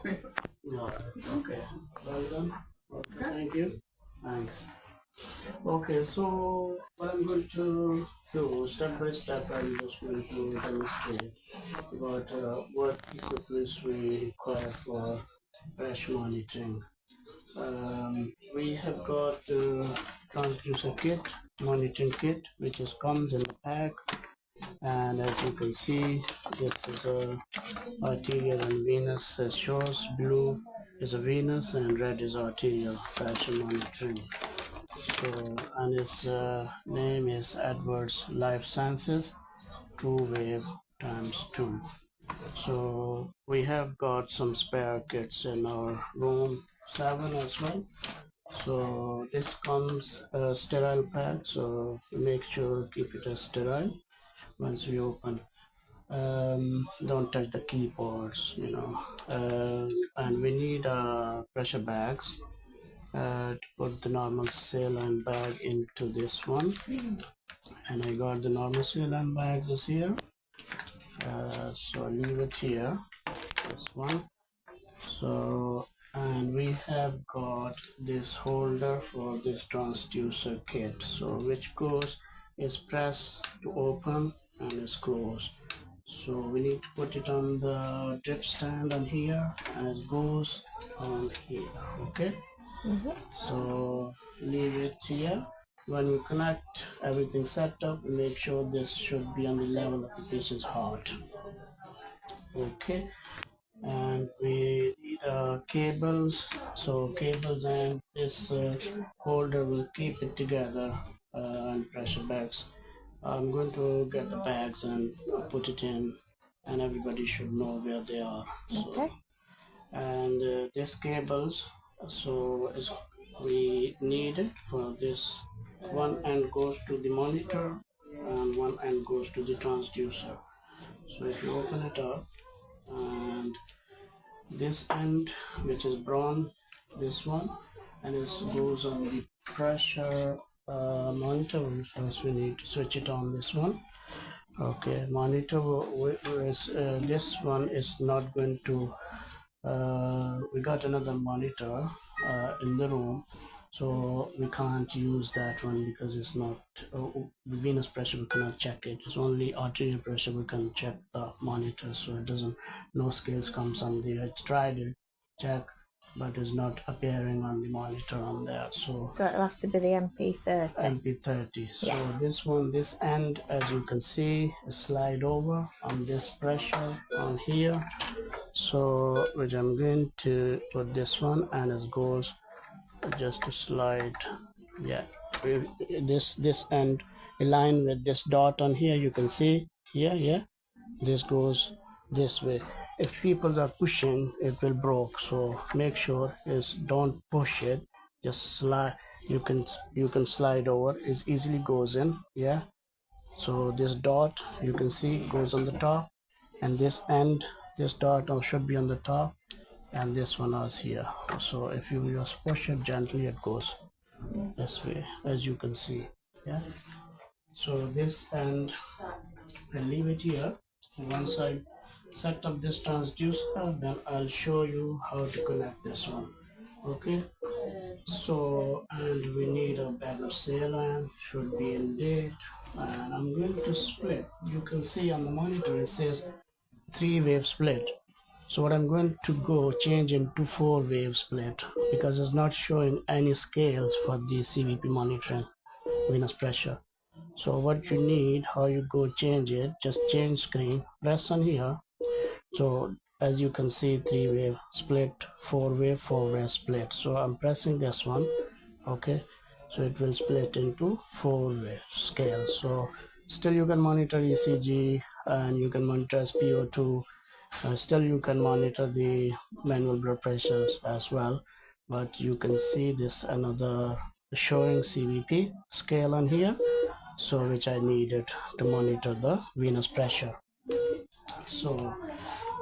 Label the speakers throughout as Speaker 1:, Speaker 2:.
Speaker 1: Alright, okay. Well done. Okay, thank you. Thanks. Okay, so what I'm going to do step by step, I'm just going to demonstrate what equipments we require for crash monitoring. We have got transducer kit, monitoring kit, which is comes in the pack, and as you can see, this is a arterial and venous shows. Blue is a venous and red is arterial pressure monitoring. So, and his name is Edwards Life Sciences 2-wave times 2. So we have got some spare kits in our room 7 as well. So this comes a sterile pack, so make sure keep it as sterile once we open. Don't touch the keyboards, and we need pressure bags to put the normal saline bag into this one, and I got the normal saline bags is here, so leave it here, this one. So, and we have got this holder for this transducer kit, so which goes is press to open and is closed. So we need to put it on the drip stand on here, and it goes on here. Okay. So leave it here. When you connect everything set up, make sure this should be on the level of the patient's heart. Okay. And we need cables. So cables and this holder will keep it together, and pressure bags. I'm going to get the bags and put it in, and everybody should know where they are. Okay. And these cables, so we need it for this. One end goes to the monitor, and one end goes to the transducer. So if you open it up, and this end, which is brown, this one, and it goes on the pressure monitor. Else we need to switch it on this one. Okay, monitor this one is not going to we got another monitor in the room, so we can't use that one because it's not the venous pressure. We cannot check it. It's only arterial pressure we can check the monitor, so it doesn't, no scales comes on there. It's tried it, check, but it's not appearing on the monitor on there. So
Speaker 2: it'll have to be the MP30.
Speaker 1: MP30. Yeah. So this one, this end, as you can see, slide over on this pressure on here. So which I'm going to put this one, and it goes just to slide. Yeah, this end align with this dot on here. You can see here. Yeah, this goes this way. If people are pushing, it will broke. So make sure is don't push it. Just slide. You can slide over. It easily goes in. Yeah. So this dot you can see goes on the top, and this end, this dot should be on the top, and this one is here. So if you just push it gently, it goes this way, as you can see. Yeah. So this end, I'll leave it here. Once I set up this transducer, then I'll show you how to connect this one. Okay. So, and we need a bag of saline, should be in date, and I'm going to split. You can see on the monitor it says 3-wave split. So what I'm going to go change into 4-wave split, because it's not showing any scales for the CVP monitoring venous pressure. So what you need, how you go change it, just change screen, press on here. So as you can see, 3-wave split, 4-wave, 4-wave split. So I'm pressing this one. Okay, so it will split into 4-wave scale. So still you can monitor ECG, and you can monitor SpO2. Still you can monitor the manual blood pressures as well, but you can see this another showing CVP scale on here, so which I needed to monitor the venous pressure. So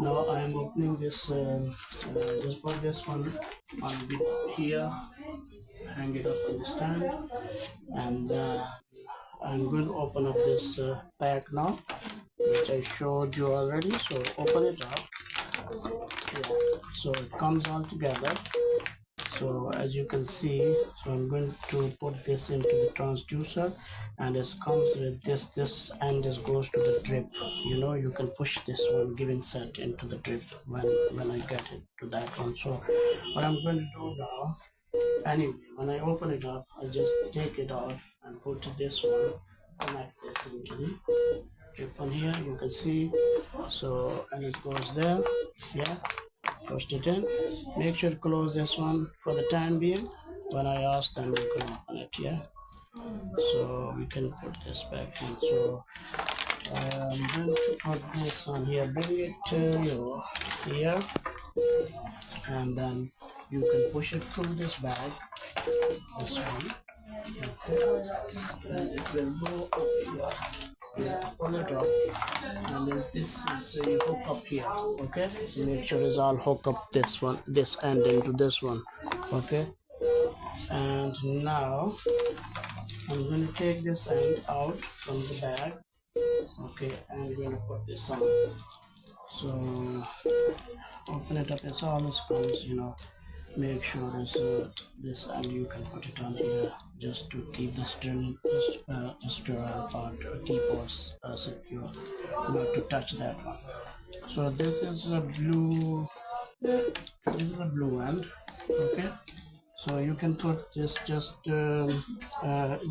Speaker 1: now I am opening this, just put this one on here, hang it up on the stand, and I'm going to open up this pack now, which I showed you already. So open it up. Yeah. So it comes all together. So as you can see, so I'm going to put this into the transducer, and it comes with this and this goes to the drip. You know, you can push this one giving set into the drip when I get it to that one. So what I'm going to do now, anyway, when I open it up, I just take it out and put this one, connect this into the drip on here. You can see, so and it goes there. Yeah, pushed it in. Make sure to close this one for the time being. When I ask, then we can open it. Yeah, so we can put this back in. So I'm going to put this on here, bring it to you here, and then you can push it through this bag, this one. Okay, and it will go up here. Yeah, pull it up, and this is you hook up here. Okay, make sure it's all hook up this one, this end into this one. Okay, and now I'm going to take this end out from the bag. Okay, and I'm going to put this on. So open it up as all this comes, you know, make sure it's this, and you can put it on here just to keep the sterile part, keep us secure, not to touch that one. So this is a blue, end. Okay, so you can put this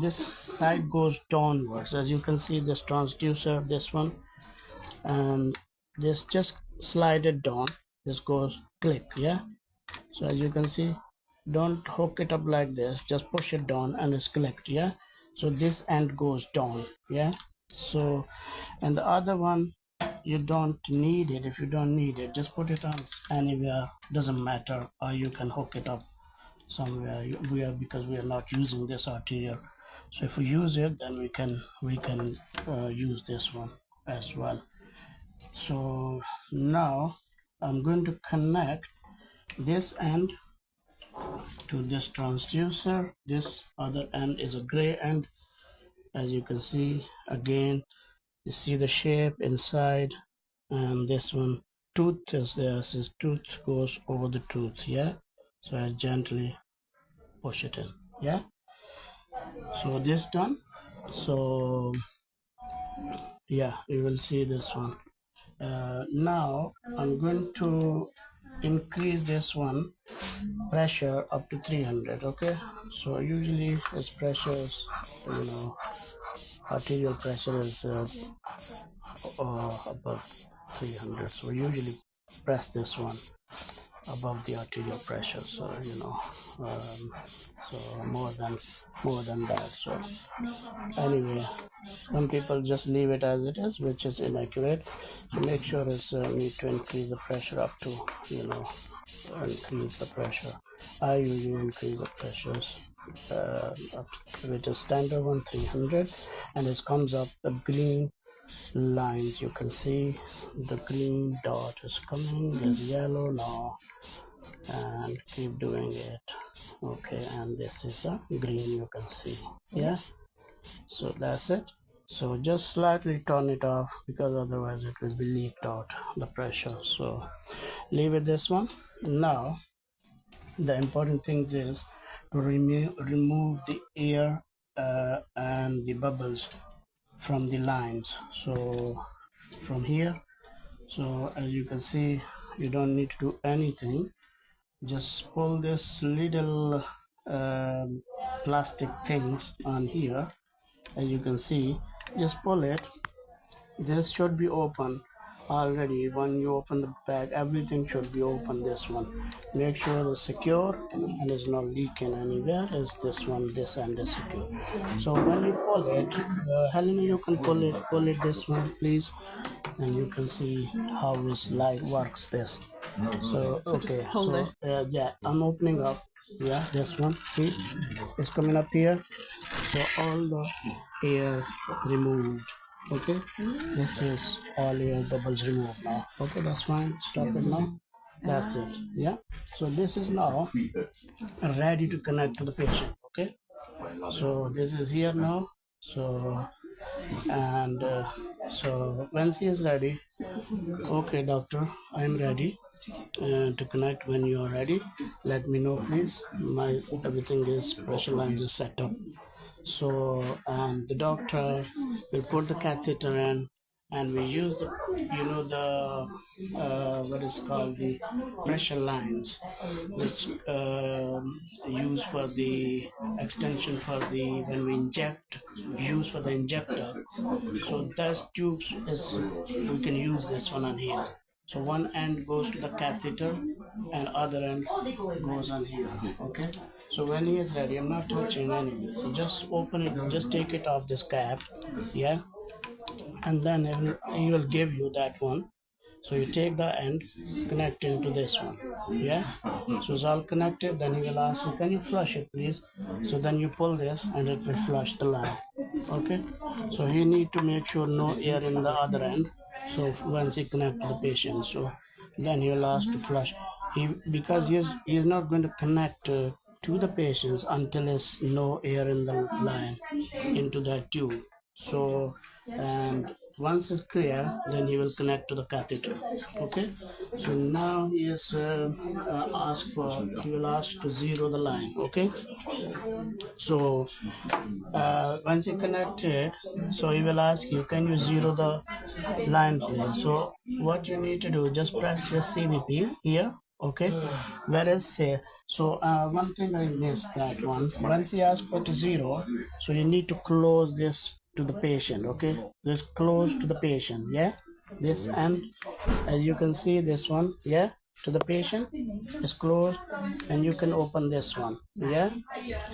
Speaker 1: this side goes downwards, as you can see, this transducer, this one, and this just slide it down, this goes click. Yeah, so as you can see, don't hook it up like this, just push it down and it's clicked. Yeah, so this end goes down. Yeah, so and the other one, you don't need it. If you don't need it, just put it on anywhere, doesn't matter, or you can hook it up somewhere because we are not using this arterial. So if we use it, then we can use this one as well. So now I'm going to connect this end to this transducer. This other end is a gray end, as you can see. Again, you see the shape inside, and this one tooth is there. This tooth goes over the tooth. Yeah, so I gently push it in. Yeah, so this done. So yeah, you will see this one. Now I'm going to increase this one pressure up to 300. Okay, so usually its pressure is, you know, arterial pressure is above 300, so we usually press this one above the arterial pressure, so you know, so more than that. So anyway, some people just leave it as it is, which is inaccurate. So make sure it's need to increase the pressure up to, you know, increase the pressure. I usually increase the pressures up to, which is standard one 300, and it comes up the green lines. You can see the green dot is coming, there's yellow now, and keep doing it. Okay, and this is a green, you can see. Yeah, so that's it. So just slightly turn it off, because otherwise it will be leaked out the pressure. So leave it this one. Now the important thing is to remove the air and the bubbles from the lines. So from here, so as you can see, you don't need to do anything, just pull this little plastic things on here. As you can see, just pull it. This should be open already. When you open the bag, everything should be open. This one, make sure it's secure and it's not leaking anywhere. Is this one, this end is secure. So when you pull it, Helena, you can pull it this one, please, and you can see how this light works. This. So okay, so yeah, I'm opening up. Yeah, this one, see, it's coming up here. So all the air removed. Okay, this is all air bubbles removed now. Okay, that's fine, stop it now. That's it. Yeah, so this is now ready to connect to the patient. Okay, so this is here now. So and so when she is ready, okay doctor, I'm ready. to connect when you are ready. Let me know, please. My everything is pressure lines is set up. So the doctor will put the catheter in, and we use the the what is called the pressure lines, which use for the extension for the when we inject, use for the injector. So those tubes is we can use this one on here. So one end goes to the catheter and other end goes on here. Okay. So when he is ready, I'm not touching anything. So just open it, just take it off this cap. Yeah. And then he will give you that one. So you take the end, connect into this one. Yeah. So it's all connected. Then he will ask you, can you flush it, please? So then you pull this and it will flush the line. Okay. So he need to make sure no air in the other end. So once he connect to the patient, so then he will ask to flush. Because he is not going to connect to the patients until there's no air in the line into that tube. So and once it's clear, then he will connect to the catheter. Okay. So now he is he will ask to zero the line. Okay. So once you connect it, so he will ask you, can you zero the line, please? So what you need to do, just press the CBP here. Okay. Whereas here, so one thing I missed that one. Once he asks for to zero, so you need to close this to the patient. Okay. Just close to the patient. Yeah. This end, as you can see, this one. Yeah. To the patient is closed, and you can open this one. Yeah.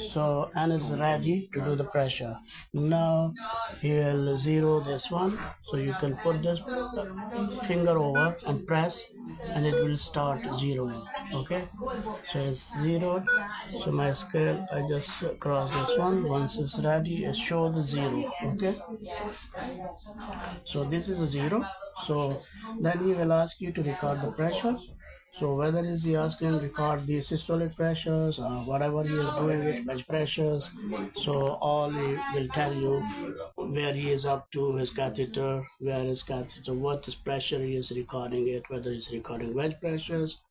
Speaker 1: So and is ready to do the pressure. Now he'll zero this one, so you can put this finger over and press, and it will start zeroing. Okay. So it's zeroed. So my scale, I just cross this one. Once it's ready, it show the zero. Okay. So this is a zero. So then he will ask you to record the pressure. So whether is he asking record the systolic pressures or whatever he is doing with bench pressures, so all he will tell you where he is up to his catheter, where his catheter, what his pressure he is recording it, whether he's recording wedge pressures,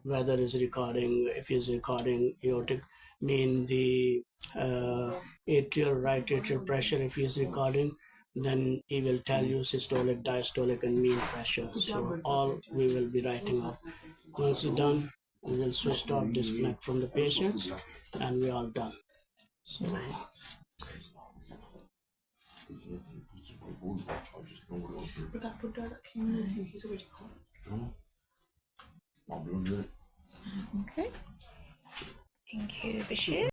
Speaker 1: whether he's recording, if he's recording aortic, mean the right atrial pressure, if he's recording, then he will tell you systolic, diastolic, and mean pressure. So all we will be writing up. Once you're done, we will switch off, disconnect from the patients, and we're all done. So,
Speaker 3: But that put that community, he's already gone.
Speaker 2: Okay. Thank you, Bashir.